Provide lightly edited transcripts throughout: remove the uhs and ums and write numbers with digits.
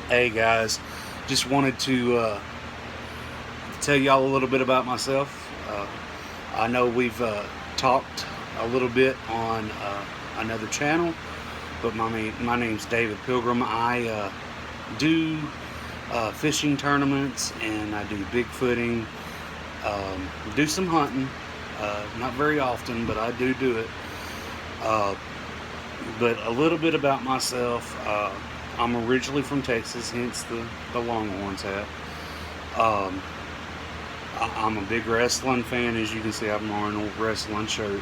Hey guys, just wanted to tell y'all a little bit about myself. I know we've talked a little bit on another channel, but my name's David Pilgrim. I do fishing tournaments and I do bigfooting, do some hunting, not very often, but I do it. Uh, but a little bit about myself. I'm originally from Texas, hence the Longhorns hat. Um, I'm a big wrestling fan, as you can see. I'm wearing a wrestling shirt,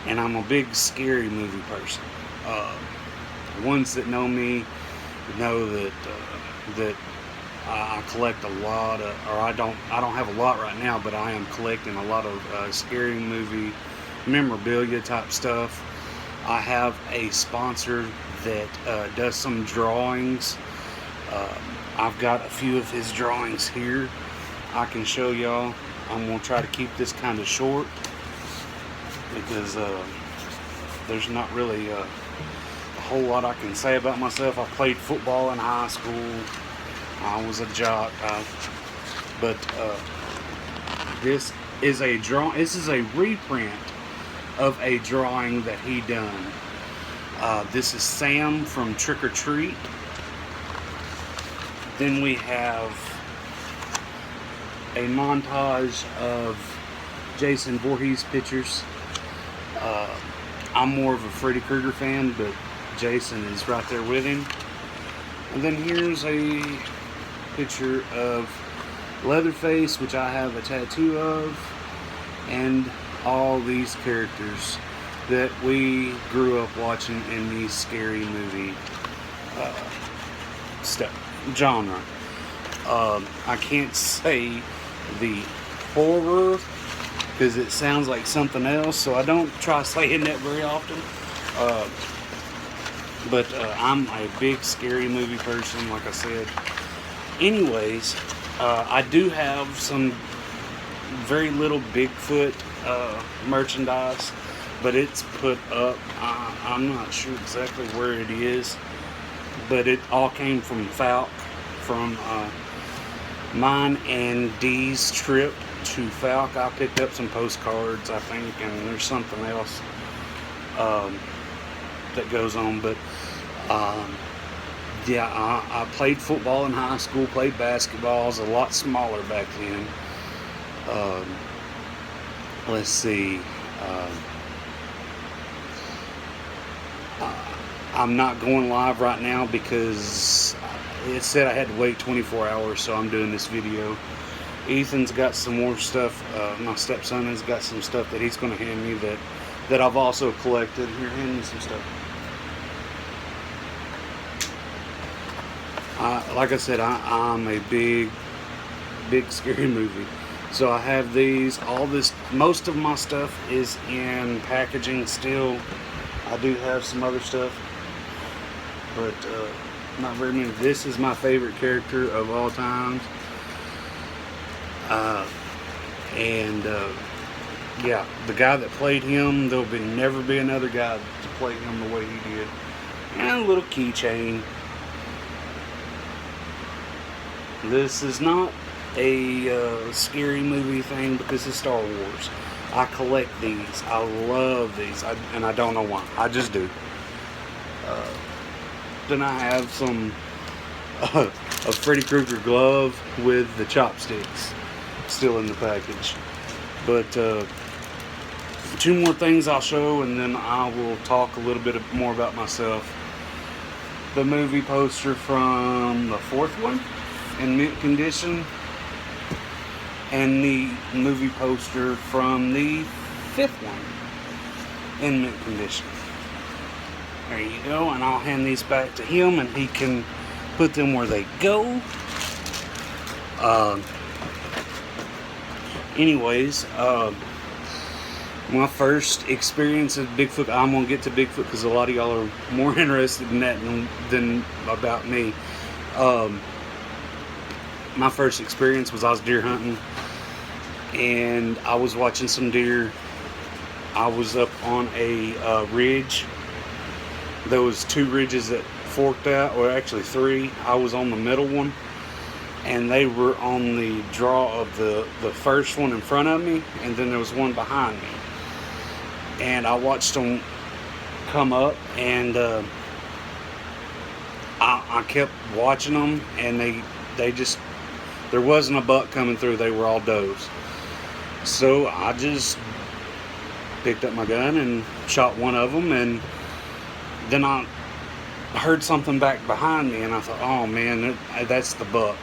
and I'm a big scary movie person. Uh, Ones that know me know that I collect a lot of, or I don't have a lot right now, but I am collecting a lot of scary movie memorabilia type stuff. I have a sponsor that does some drawings. Uh, I've got a few of his drawings here. I can show y'all. I'm gonna try to keep this kind of short because there's not really a whole lot I can say about myself. I played football in high school. I was a jock, but this is a draw. This is a reprint of a drawing that he done. This is Sam from Trick or Treat. Then we have a montage of Jason Voorhees pictures. I'm more of a Freddy Krueger fan, but Jason is right there with him. And then here's a picture of Leatherface, which I have a tattoo of, and all these characters that we grew up watching in the scary movie stuff genre. I can't say the horror because it sounds like something else, so I don't try saying that very often. But I'm a big scary movie person, like I said. Anyways, I do have some very little Bigfoot merchandise, but it's put up. I'm not sure exactly where it is, but it all came from Falk, from mine and Dee's trip to Falk. I picked up some postcards, I think, and there's something else that goes on. But yeah, I played football in high school, played basketball. I was a lot smaller back then. Let's see. I'm not going live right now because it said I had to wait 24 hours, so I'm doing this video. Ethan's got some more stuff. My stepson has got some stuff that he's going to hand me that I've also collected. Here, hand me some stuff. Like I said, I'm a big scary movie. So I have these. All this, most of my stuff is in packaging still. I do have some other stuff, but not very many. This is my favorite character of all times. And yeah, the guy that played him, there'll never be another guy to play him the way he did. And a little keychain. This is not a scary movie thing because it's Star Wars. I collect these. I love these, and I don't know why. I just do. Then I have some a Freddy Krueger glove with the chopsticks still in the package. But two more things I'll show, and then I will talk a little bit more about myself. The movie poster from the fourth one in mint condition, and the movie poster from the fifth one in mint condition. There you go, and I'll hand these back to him and he can put them where they go. Anyways, my first experience of Bigfoot, I'm going to get to Bigfoot because a lot of y'all are more interested in that than about me. My first experience was I was deer hunting, and I was watching some deer. I was up on a ridge. There was two ridges that forked out, or actually three. I was on the middle one, and they were on the draw of the first one in front of me, and then there was one behind me. And I watched them come up, and I kept watching them, and they just, there wasn't a buck coming through. They were all does. So I just picked up my gun and shot one of them, and then I heard something back behind me, and I thought, oh man, that's the buck.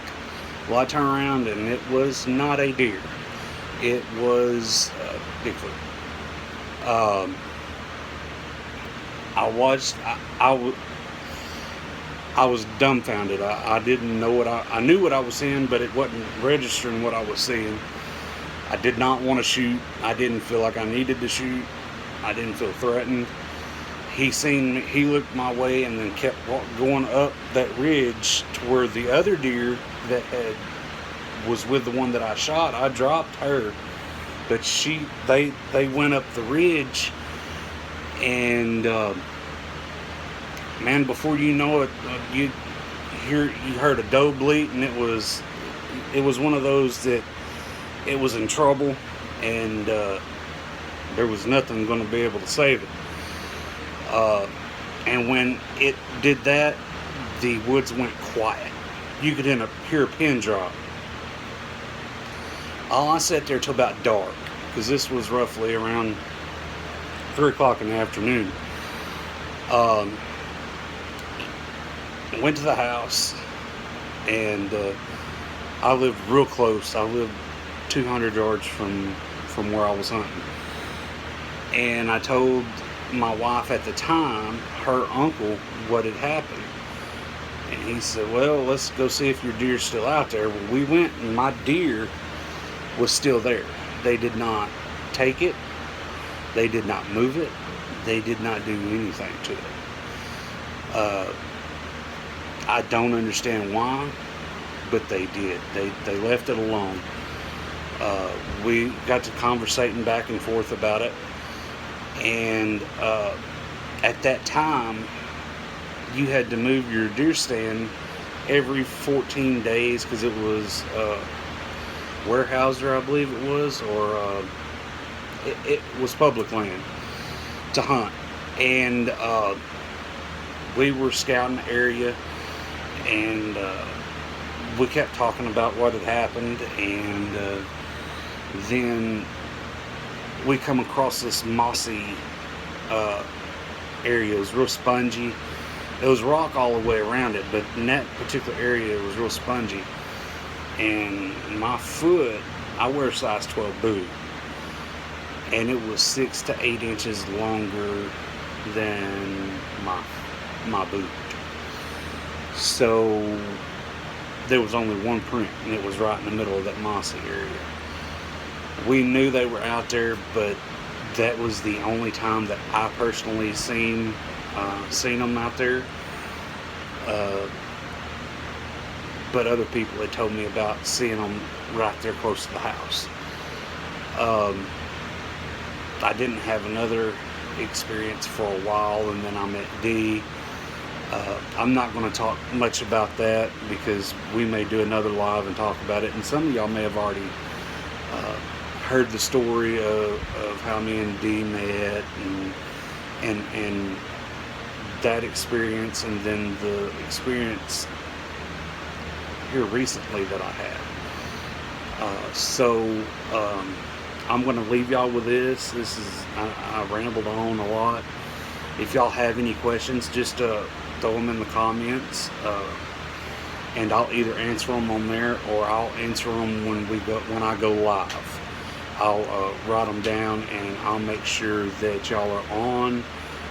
Well, I turned around, and it was not a deer. It was Bigfoot. I watched. I was dumbfounded. I didn't know what I knew what I was seeing, but it wasn't registering what I was seeing. I did not want to shoot. I didn't feel like I needed to shoot. I didn't feel threatened. He seen me, he looked my way, and then kept going up that ridge to where the other deer that was with the one that I shot. I dropped her, but they went up the ridge, and man, before you know it, you heard a doe bleat, and it was one of those that it was in trouble, and there was nothing going to be able to save it. And when it did that, the woods went quiet. You could hear a pin drop. I sat there till about dark, because this was roughly around 3 o'clock in the afternoon. Went to the house, and I lived real close. I lived 200 yards from where I was hunting. And I told my wife at the time, her uncle, what had happened. And he said, well, let's go see if your deer's still out there. Well, we went, and my deer was still there. They did not take it. They did not move it. They did not do anything to it. I don't understand why, but they did. They left it alone. We got to conversating back and forth about it. And at that time, you had to move your deer stand every 14 days, because it was Weyerhaeuser, I believe it was, or it was public land to hunt. And we were scouting the area, and we kept talking about what had happened, and then we come across this mossy area. It was real spongy. It was rock all the way around it, but in that particular area it was real spongy. And my foot, I wear a size 12 boot, and it was 6 to 8 inches longer than my boot. So there was only one print, and it was right in the middle of that mossy area. We knew they were out there, but that was the only time that I personally seen them out there. But other people had told me about seeing them right there close to the house. I didn't have another experience for a while, and then I met Dee. I'm not going to talk much about that, because we may do another live and talk about it, and some of y'all may have already heard the story of how me and Dee met, and that experience, and then the experience here recently that I had. So I'm going to leave y'all with this. I rambled on a lot. If y'all have any questions, just throw them in the comments, and I'll either answer them on there, or I'll answer them when I go live. I'll write them down, and I'll make sure that y'all are on,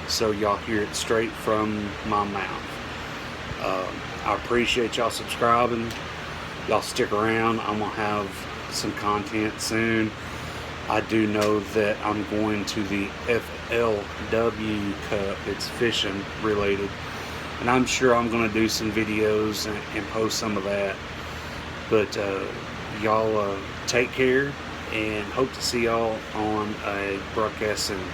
so y'all hear it straight from my mouth. I appreciate y'all subscribing. Y'all stick around. I'm gonna have some content soon. I do know that I'm going to the FLW Cup. It's fishing related, and I'm sure I'm going to do some videos and post some of that. But y'all take care, and hope to see y'all on a broadcast soon.